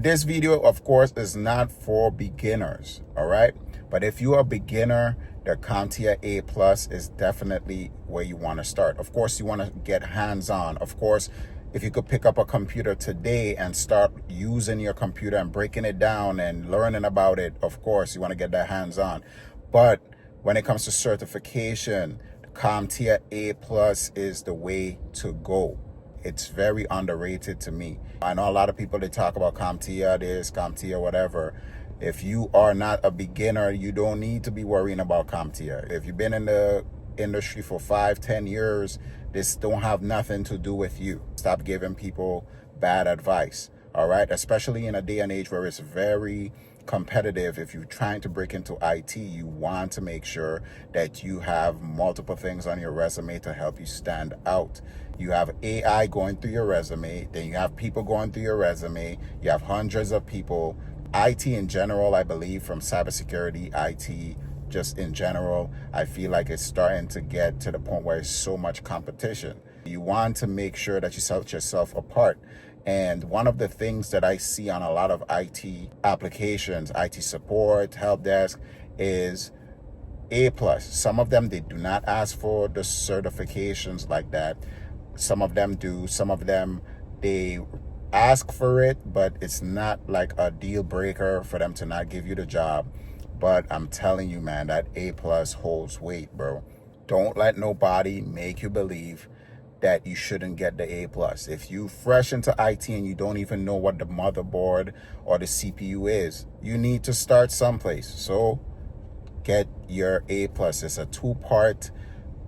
This video, of course, is not for beginners, all right? But if you're a beginner, the CompTIA A Plus is definitely where you want to start. Of course, you want to get hands-on. Of course, if you could pick up a computer today and start using your computer and breaking it down and learning about it, of course, you want to get that hands-on. But when it comes to certification, the CompTIA A Plus is the way to go. It's very underrated to me. I know a lot of people, they talk about CompTIA this, CompTIA whatever. If you are not a beginner, you don't need to be worrying about CompTIA. If you've been in the industry for 5-10 years, this don't have nothing to do with you. Stop giving people bad advice, all right? Especially in a day and age where it's very competitive. If you're trying to break into IT, you want to make sure that you have multiple things on your resume to help you stand out. You have AI going through your resume, then you have people going through your resume, you have hundreds of people. IT in general, I believe, from cybersecurity, IT just in general, I feel like it's starting to get to the point where it's so much competition. You want to make sure that you set yourself apart. And one of the things that I see on a lot of IT applications, IT support, help desk, is A+. Some of them, they do not ask for the certifications like that. Some of them do. Some of them, they ask for it, but it's not like a deal breaker for them to not give you the job. But I'm telling you, man, that A+ holds weight, bro. Don't let nobody make you believe that you shouldn't get the A+. If you fresh into IT and you don't even know what the motherboard or the CPU is, you need to start someplace. So get your A+. It's a 2-part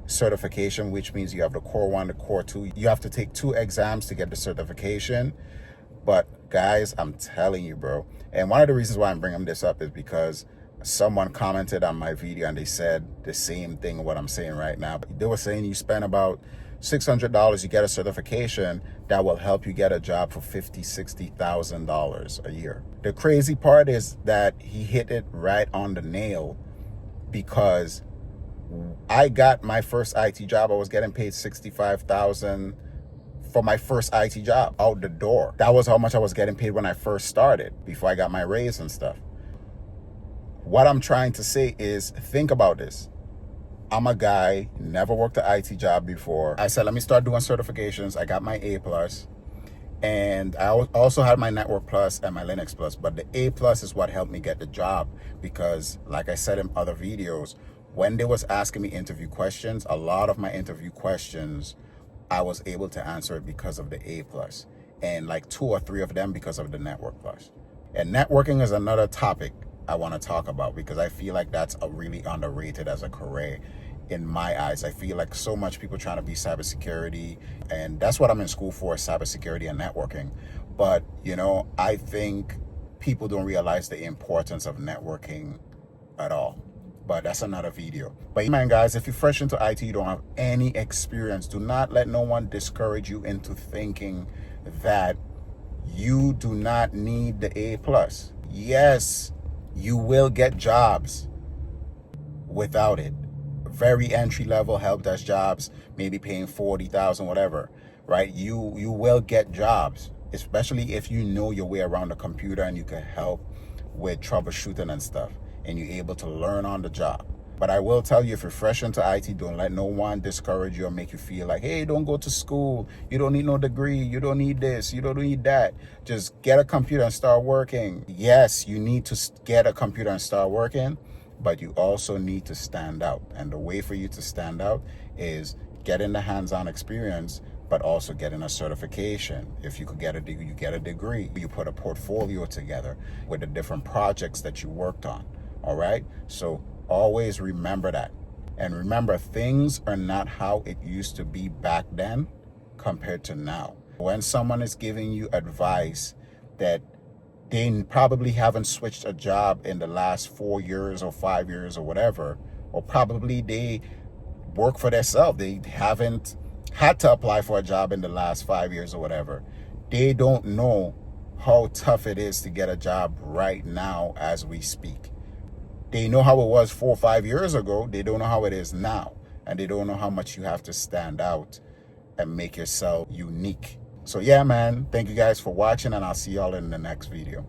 certification, which means you have the core 1, the core 2. You have to take 2 exams to get the certification. But guys, I'm telling you, bro. And one of the reasons why I'm bringing this up is because someone commented on my video and they said the same thing what I'm saying right now. They were saying you spend about $600, you get a certification that will help you get a job for $50,000, $60,000 a year. The crazy part is that he hit it right on the nail, because I got my first IT job. I was getting paid $65,000 for my first IT job out the door. That was how much I was getting paid when I first started, before I got my raise and stuff. What I'm trying to say is, think about this. I'm a guy, never worked an IT job before. I said, let me start doing certifications. I got my A+, and I also had my Network Plus and my Linux Plus, but the A+ is what helped me get the job, because like I said in other videos, when they was asking me interview questions, a lot of my interview questions, I was able to answer it because of the A+, and like 2 or 3 of them because of the Network Plus. And networking is another topic I want to talk about, because I feel like that's a really underrated as a career in my eyes. I feel like so much people trying to be cybersecurity, and that's what I'm in school for, cybersecurity and networking. But, you know, I think people don't realize the importance of networking at all. But that's another video. But man, guys, if you're fresh into IT, you don't have any experience, do not let no one discourage you into thinking that you do not need the A+. Yes, you will get jobs without it. Very entry level help desk jobs, maybe paying $40,000, whatever, right? You will get jobs, especially if you know your way around the computer and you can help with troubleshooting and stuff, and you're able to learn on the job. But I will tell you, if you're fresh into IT, don't let no one discourage you or make you feel like, hey, don't go to school. You don't need no degree. You don't need this. You don't need that. Just get a computer and start working. Yes, you need to get a computer and start working, but you also need to stand out. And the way for you to stand out is getting the hands-on experience, but also getting a certification. If you could get a degree, you get a degree. You put a portfolio together with the different projects that you worked on. All right? So always remember that. And remember, things are not how it used to be back then compared to now. When someone is giving you advice that they probably haven't switched a job in the last 4 years or 5 years or whatever, or probably they work for themselves, they haven't had to apply for a job in the last 5 years or whatever, they don't know how tough it is to get a job right now as we speak. They know how it was 4 or 5 years ago. They don't know how it is now. And they don't know how much you have to stand out and make yourself unique So yeah, man, thank you guys for watching, and I'll see y'all in the next video.